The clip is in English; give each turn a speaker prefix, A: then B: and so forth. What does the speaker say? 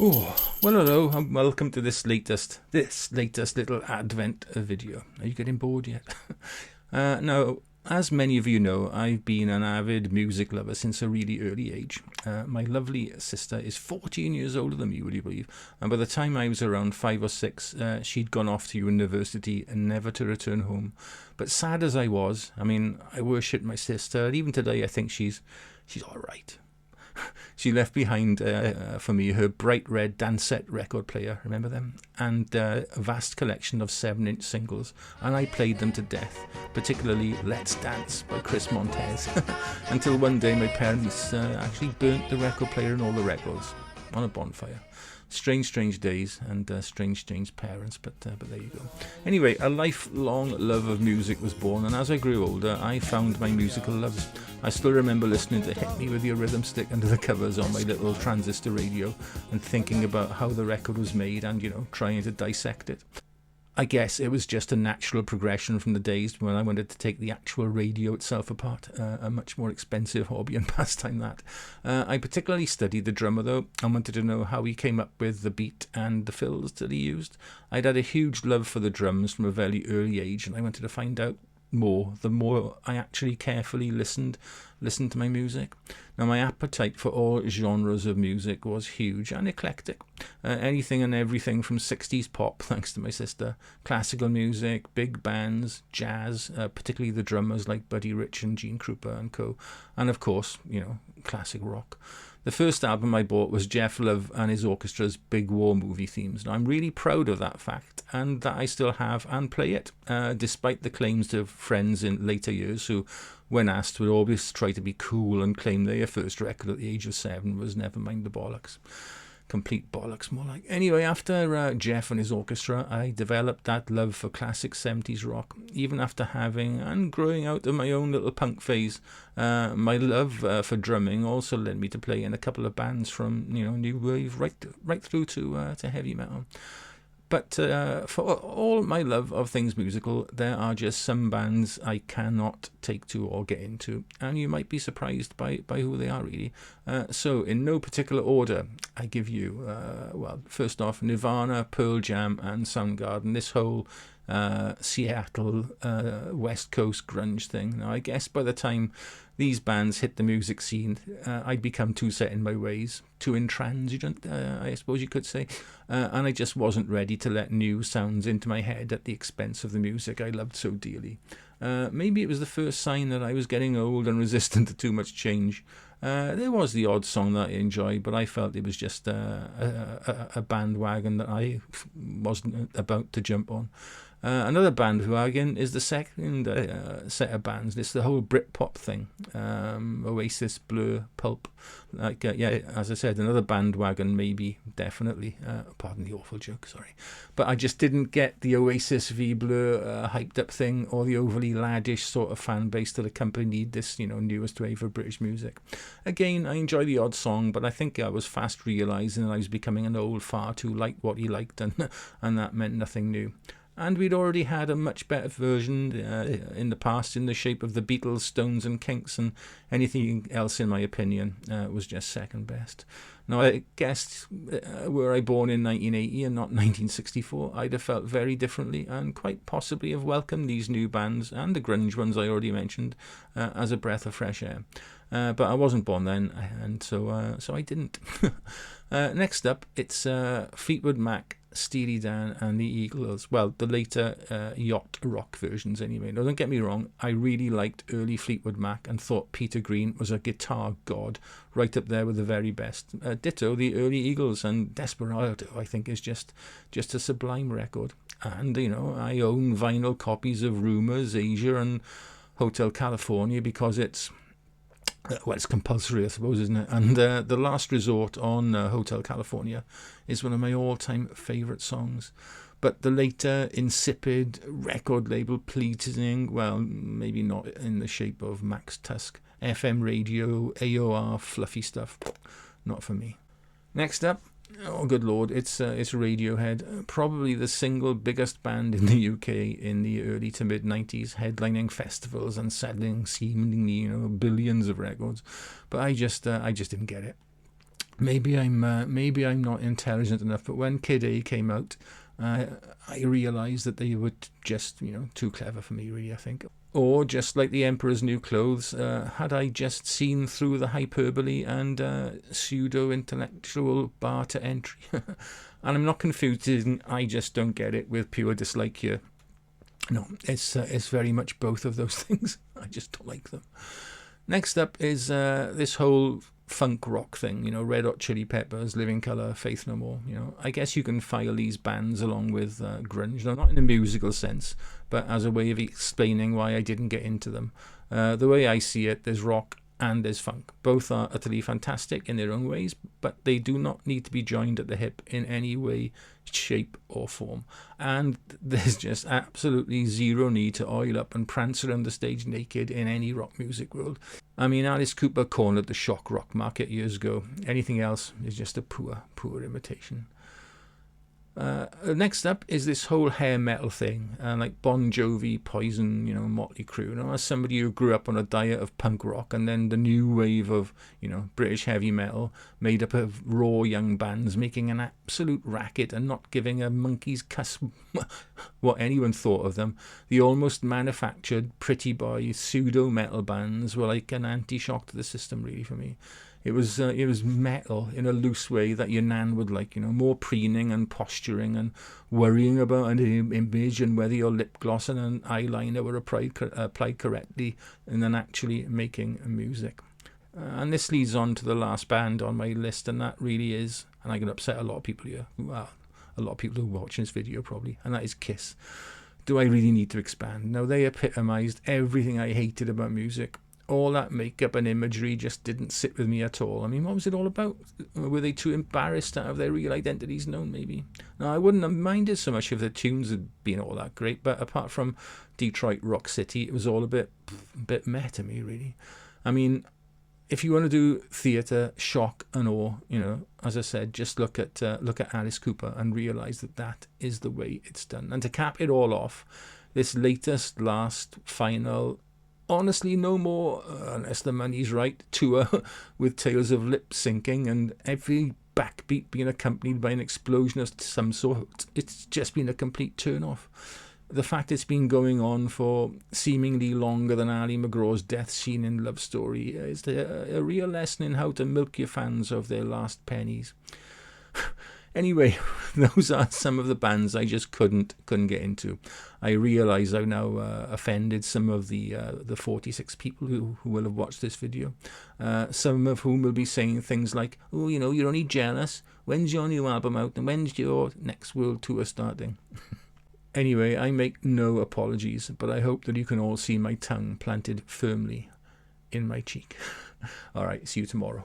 A: Oh, well, hello, and welcome to this latest little Advent video. Are you getting bored yet? Now, as many of you know, I've been an avid music lover since a really early age. My lovely sister is 14 years older than me, would you believe? And by the time I was around 5 or 6, she'd gone off to university and never to return home. But sad as I was, I mean, I worshipped my sister. And even today, I think she's all right. She left behind for me her bright red Dansette record player, remember them? And a vast collection of 7-inch singles, and I played them to death, particularly Let's Dance by Chris Montez, until one day my parents actually burnt the record player and all the records on a bonfire. Strange days and strange parents, but there you go. Anyway, a lifelong love of music was born, and as I grew older, I found my musical loves. I still remember listening to Hit Me With Your Rhythm Stick under the covers on my little transistor radio and thinking about how the record was made and, trying to dissect it. I guess it was just a natural progression from the days when I wanted to take the actual radio itself apart, a much more expensive hobby and pastime that. I particularly studied the drummer though, and wanted to know how he came up with the beat and the fills that he used. I'd had a huge love for the drums from a very early age, and I wanted to find out more the more I actually carefully listened to my music. Now, my appetite for all genres of music was huge and eclectic. Anything and everything from 60s pop, thanks to my sister, classical music, big bands, jazz, particularly the drummers like Buddy Rich and Gene Krupa and co. And of course, classic rock. The first album I bought was Jeff Love and his orchestra's big war movie themes. Now, I'm really proud of that fact and that I still have and play it, despite the claims of friends in later years who, when asked, would always try to be cool and claim their first record at the age of 7 was Never Mind the Bollocks. Complete bollocks, more like. Anyway, after Jeff and his orchestra, I developed that love for classic 70s rock. Even after having and growing out of my own little punk phase, my love for drumming also led me to play in a couple of bands from new wave right through to heavy metal. But for all my love of things musical, there are just some bands I cannot take to or get into, and you might be surprised by who they are, really. So, in no particular order, I give you, first off, Nirvana, Pearl Jam, and Soundgarden. This whole Seattle, West Coast grunge thing. Now, I guess by the time these bands hit the music scene, I'd become too set in my ways, too intransigent, I suppose you could say, and I just wasn't ready to let new sounds into my head at the expense of the music I loved so dearly. Maybe it was the first sign that I was getting old and resistant to too much change. There was the odd song that I enjoyed, but I felt it was just a bandwagon that I wasn't about to jump on. Another bandwagon is the second set of bands. It's the whole Britpop thing. Oasis, Blur, Pulp. As I said, another bandwagon, maybe, definitely. Pardon the awful joke, sorry. But I just didn't get the Oasis v Blur hyped up thing, or the overly laddish sort of fan base that accompanied this, newest wave of British music. Again, I enjoy the odd song, but I think I was fast realising that I was becoming an old fart who liked what he liked, and that meant nothing new. And we'd already had a much better version in the past in the shape of the Beatles, Stones and Kinks, and anything else, in my opinion, was just second best. Now, I guess, were I born in 1980 and not 1964, I'd have felt very differently and quite possibly have welcomed these new bands, and the grunge ones I already mentioned, as a breath of fresh air. But I wasn't born then, and so I didn't. Next up, it's Fleetwood Mac, Steely Dan and the Eagles. Well, the later yacht rock versions anyway. Now, don't get me wrong, I really liked early Fleetwood Mac and thought Peter Green was a guitar god, right up there with the very best. Ditto the early Eagles, and Desperado, I think, is just a sublime record. And, I own vinyl copies of Rumours, Asia and Hotel California because it's compulsory, I suppose, isn't it? And The Last Resort on Hotel California is one of my all-time favourite songs. But the later insipid record label pleasing, well, maybe not in the shape of Max Tusk, FM radio, AOR, fluffy stuff, not for me. Next up, oh good lord, it's Radiohead, probably the single biggest band in the UK in the early to mid 90s, headlining festivals and selling seemingly billions of records. But I just didn't get it. maybe I'm not intelligent enough, but when Kid A came out, I realised that they were just, too clever for me, really, I think. Or, just like the Emperor's New Clothes, had I just seen through the hyperbole and pseudo-intellectual bar to entry? And I'm not confusing, I just don't get it with pure dislike here. No, it's very much both of those things. I just don't like them. Next up is this whole funk rock thing, Red Hot Chili Peppers, Living Colour, Faith No More. I guess you can file these bands along with grunge, not in a musical sense, but as a way of explaining why I didn't get into them. The way I see it, there's rock and there's funk. Both are utterly fantastic in their own ways, but they do not need to be joined at the hip in any way, shape or form. And there's just absolutely zero need to oil up and prance around the stage naked in any rock music world. I mean, Alice Cooper cornered the shock rock market years ago. Anything else is just a poor imitation. Next up is this whole hair metal thing, like Bon Jovi, Poison, Motley Crue. As somebody who grew up on a diet of punk rock and then the new wave of, British heavy metal made up of raw young bands making an absolute racket and not giving a monkey's cuss what anyone thought of them, the almost manufactured pretty boy pseudo metal bands were like an anti-shock to the system, really, for me. It was metal in a loose way that your nan would like, more preening and posturing and worrying about an image and whether your lip gloss and an eyeliner were applied correctly, and then actually making music. And this leads on to the last band on my list, and that really is, and I can upset a lot of people here, well, a lot of people who are watching this video probably, and that is Kiss. Do I really need to expand? No, they epitomised everything I hated about music. All that makeup and imagery just didn't sit with me at all. I mean, what was it all about? Were they too embarrassed to have their real identities known, maybe? No, I wouldn't have minded so much if the tunes had been all that great, but apart from Detroit Rock City, it was all a bit meh to me, really. I mean, if you want to do theatre, shock and awe, as I said, just look at Alice Cooper and realise that is the way it's done. And to cap it all off, this last, final, honestly, no more, unless the money's right, tour with tales of lip syncing and every backbeat being accompanied by an explosion of some sort. It's just been a complete turn-off. The fact it's been going on for seemingly longer than Ali McGraw's death scene in Love Story is a real lesson in how to milk your fans of their last pennies. Anyway, those are some of the bands I just couldn't get into. I realise I've now offended some of the 46 people who will have watched this video. Some of whom will be saying things like, oh, you're only jealous. When's your new album out? And when's your next world tour starting? Anyway, I make no apologies, but I hope that you can all see my tongue planted firmly in my cheek. All right, see you tomorrow.